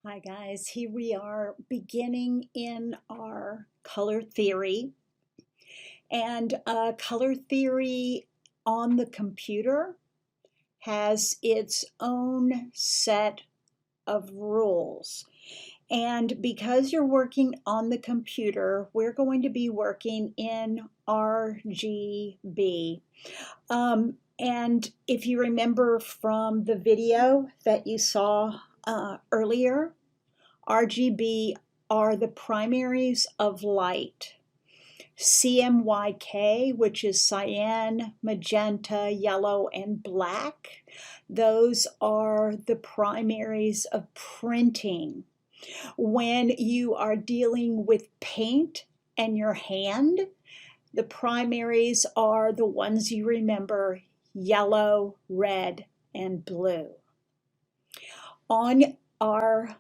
Hi guys, here we are beginning in our color theory. And color theory on the computer has its own set of rules. And because you're working on the computer, we're going to be working in RGB. And if you remember from the video that you saw earlier, RGB are the primaries of light. CMYK, which is cyan, magenta, yellow, and black, those are the primaries of printing. When you are dealing with paint and your hand, the primaries are the ones you remember: yellow, red, and blue. On our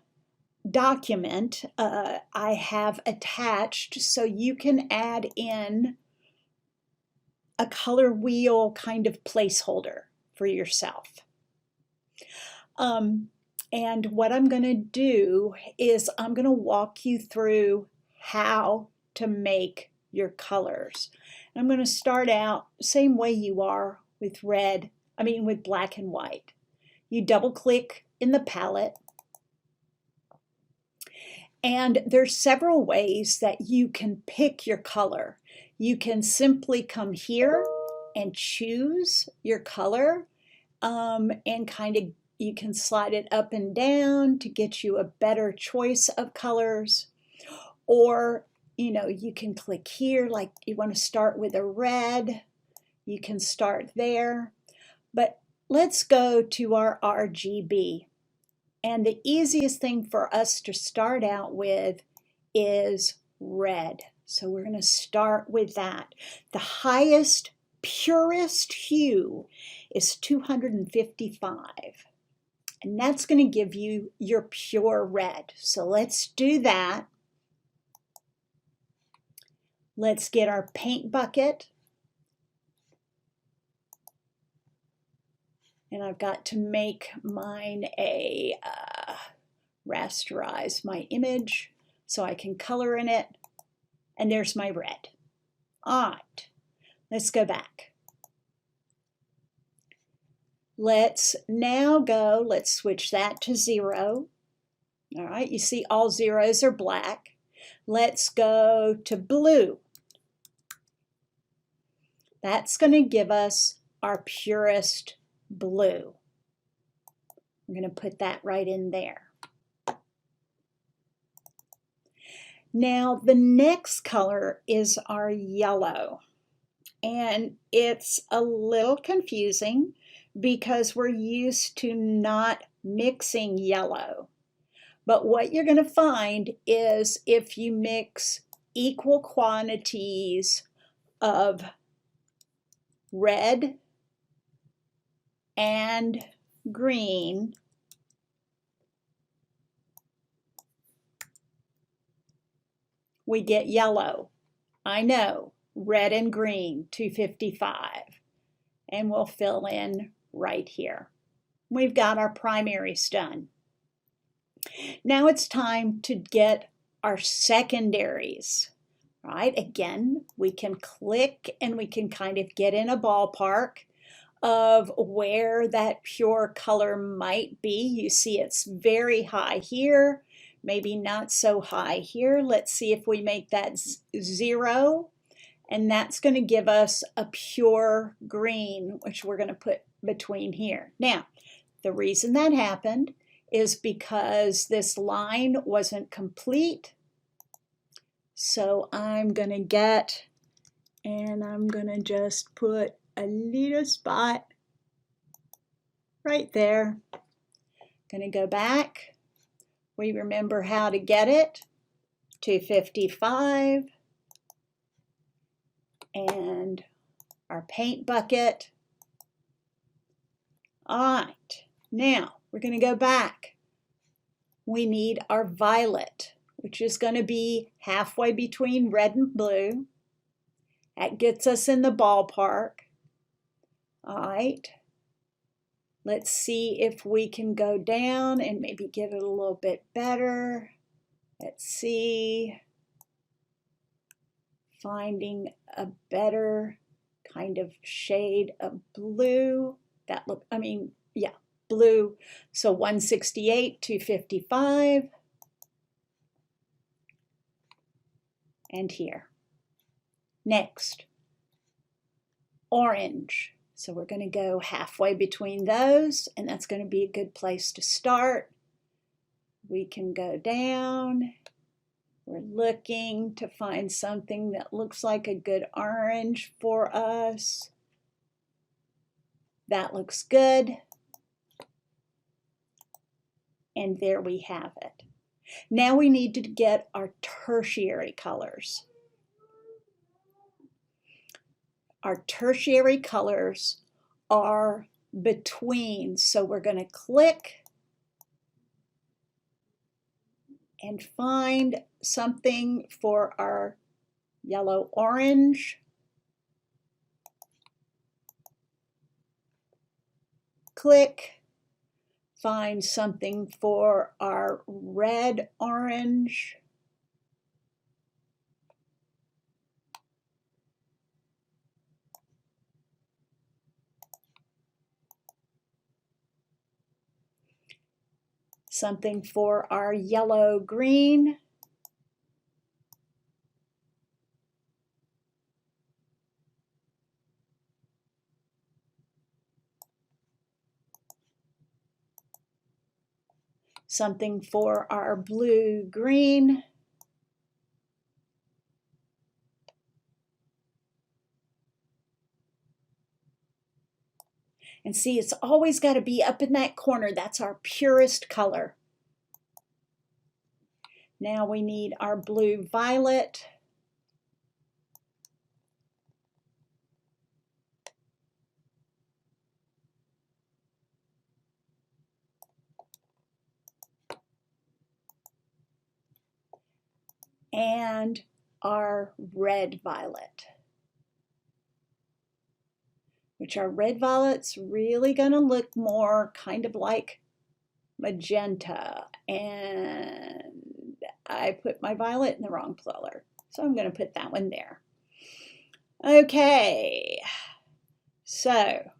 document, I have attached so you can add in a color wheel kind of placeholder for yourself. And what I'm going to do is I'm going to walk you through how to make your colors. I'm going to start out same way you are with with black and white. You double click in the palette. And there's several ways that you can pick your color. You can simply come here and choose your color, and you can slide it up and down to get you a better choice of colors. Or, you can click here, like you want to start with a red, you can start there. But let's go to our RGB. And the easiest thing for us to start out with is red. So we're going to start with that. The highest, purest hue is 255. And that's going to give you your pure red. So let's do that. Let's get our paint bucket. And I've got to make mine rasterize my image so I can color in it. And there's my red. All right, let's go back. Let's switch that to 0. All right, you see all zeros are black. Let's go to blue. That's going to give us our purest blue. I'm going to put that right in there. Now the next color is our yellow, and it's a little confusing because we're used to not mixing yellow. But what you're going to find is if you mix equal quantities of red and green, we get yellow. I know, red and green, 255. And we'll fill in right here. We've got our primaries done. Now it's time to get our secondaries. Right? Again, we can click and we can kind of get in a ballpark of where that pure color might be. You see it's very high here, maybe not so high here. Let's see if we make that 0, and that's going to give us a pure green, which we're going to put between here. Now, the reason that happened is because this line wasn't complete. So I'm going to just put a little spot right there. Going to go back. We remember how to get it. 255. And our paint bucket. All right. Now we're going to go back. We need our violet, which is going to be halfway between red and blue. That gets us in the ballpark. All right. Let's see if we can go down and maybe get it a little bit better. Let's see. Finding a better kind of shade of blue. That look, I mean, yeah, blue. So 168, 255. And here. Next, orange. So we're going to go halfway between those, and that's going to be a good place to start. We can go down. We're looking to find something that looks like a good orange for us. That looks good. And there we have it. Now we need to get our tertiary colors. Our tertiary colors are between, so we're going to click and find something for our yellow orange. Click, find something for our red orange. Something for our yellow green. Something for our blue green. And see, it's always got to be up in that corner. That's our purest color. Now we need our blue violet. And our red violet. Which our red violet's really going to look more kind of like magenta. And I put my violet in the wrong color. So I'm going to put that one there. Okay. So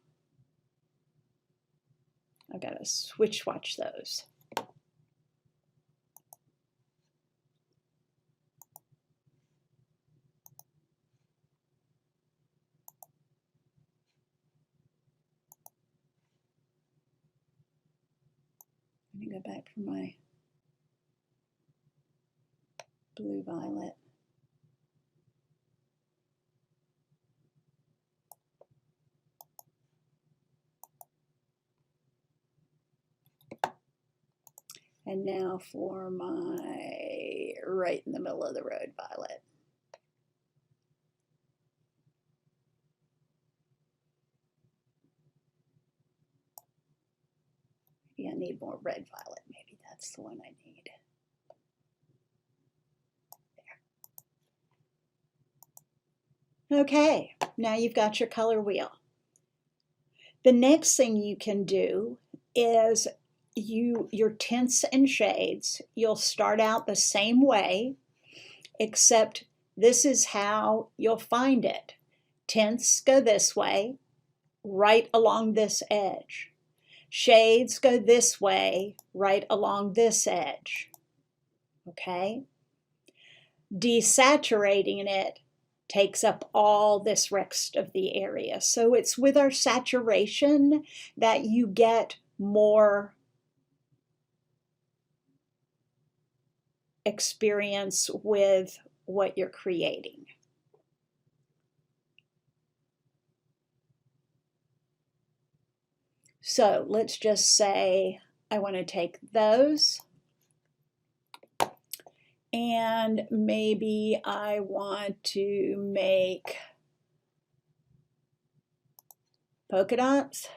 I've got to switch watch those. Let me go back for my blue violet. And now for my right in the middle of the road violet. Maybe I need more red violet. Maybe that's the one I need. There. Okay, now you've got your color wheel. The next thing you can do is your tints and shades. You'll start out the same way, except this is how you'll find it. Tints go this way, right along this edge. Shades go this way, right along this edge. Okay? Desaturating it takes up all this rest of the area. So it's with our saturation that you get more experience with what you're creating. So let's just say I want to take those and maybe I want to make polka dots.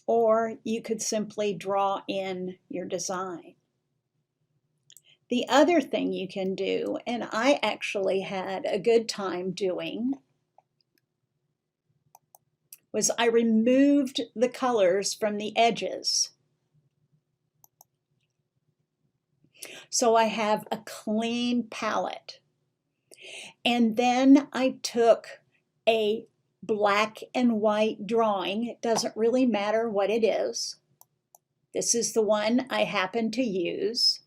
Or you could simply draw in your design. The other thing you can do, and I actually had a good time doing, was I removed the colors from the edges. So I have a clean palette. And then I took a black and white drawing. It doesn't really matter what it is. This is the one I happen to use.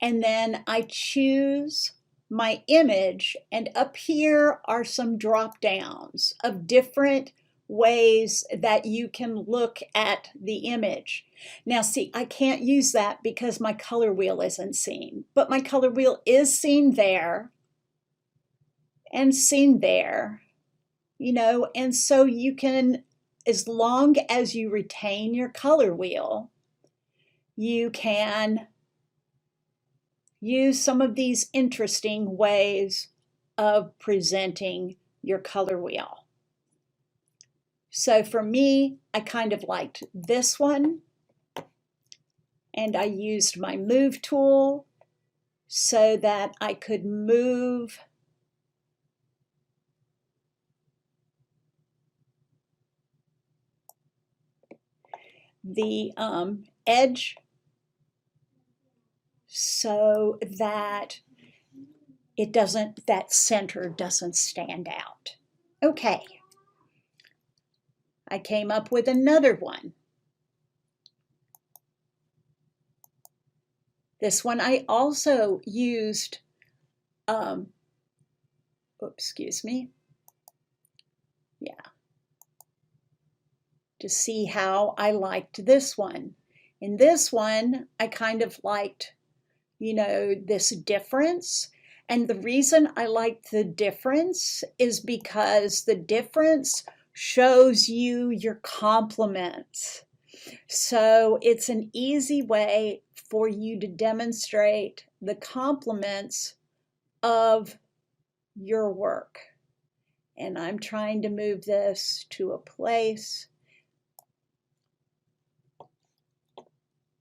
And then I choose my image, and up here are some drop downs of different ways that you can look at the image. Now see, I can't use that because my color wheel isn't seen, but my color wheel is seen there and seen there, you know, and so you can, as long as you retain your color wheel, you can use some of these interesting ways of presenting your color wheel. So for me, I kind of liked this one, and I used my move tool so that I could move the edge so that it doesn't, that center doesn't stand out. Okay, I came up with another one. This one I also used, excuse me, yeah, to see how I liked this one. In this one, I kind of liked, you know, this difference. And the reason I liked the difference is because the difference shows you your complements. So it's an easy way for you to demonstrate the complements of your work. And I'm trying to move this to a place.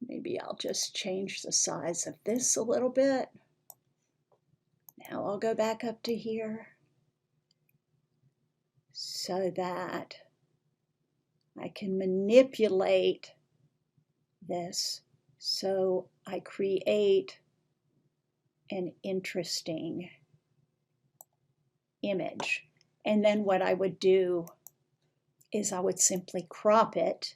Maybe I'll just change the size of this a little bit. Now I'll go back up to here so that I can manipulate this so I create an interesting image. And then what I would do is I would simply crop it .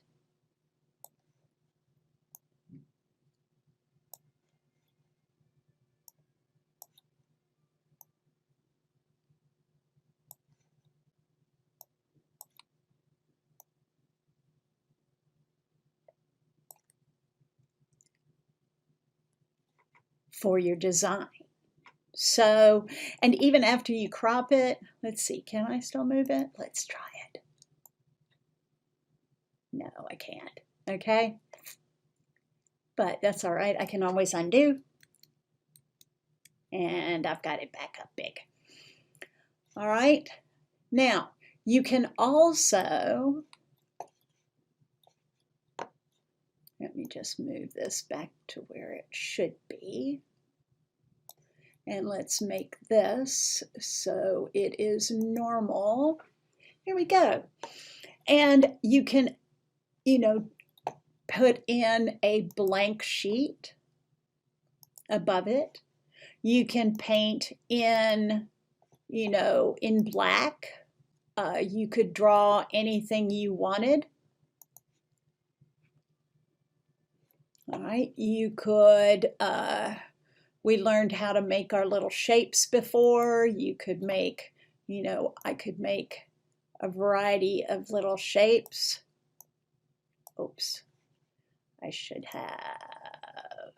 For your design. So, and even after you crop it, let's see, can I still move it? Let's try it. No, I can't. Okay. But that's all right. I can always undo. And I've got it back up big. All right. Now, you can also, let me just move this back to where it should be. And let's make this so it is normal. Here we go. And you can, you know, put in a blank sheet above it. You can paint in, you know, in black. You could draw anything you wanted. All right, you could, we learned how to make our little shapes before. You could make, you know, I could make a variety of little shapes. Oops, I should have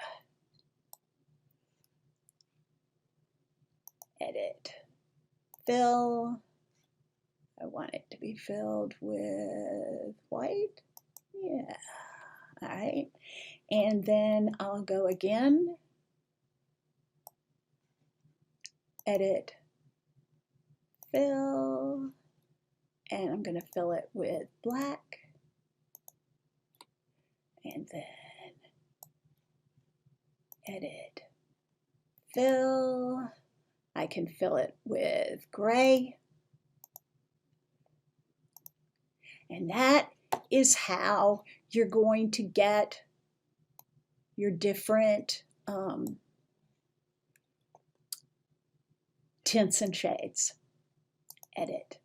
edit, fill. I want it to be filled with white. Yeah, all right. And then I'll go again, edit, fill, and I'm going to fill it with black. And then edit, fill. I can fill it with gray. And that is how you're going to get your different tints and shades. Edit.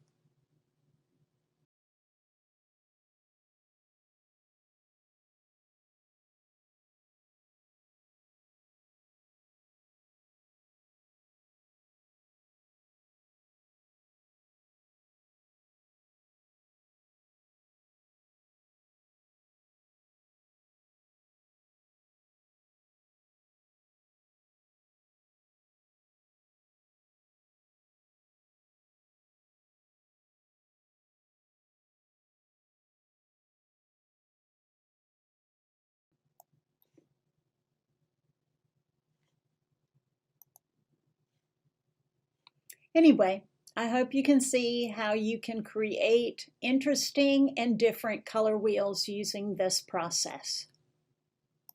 Anyway, I hope you can see how you can create interesting and different color wheels using this process.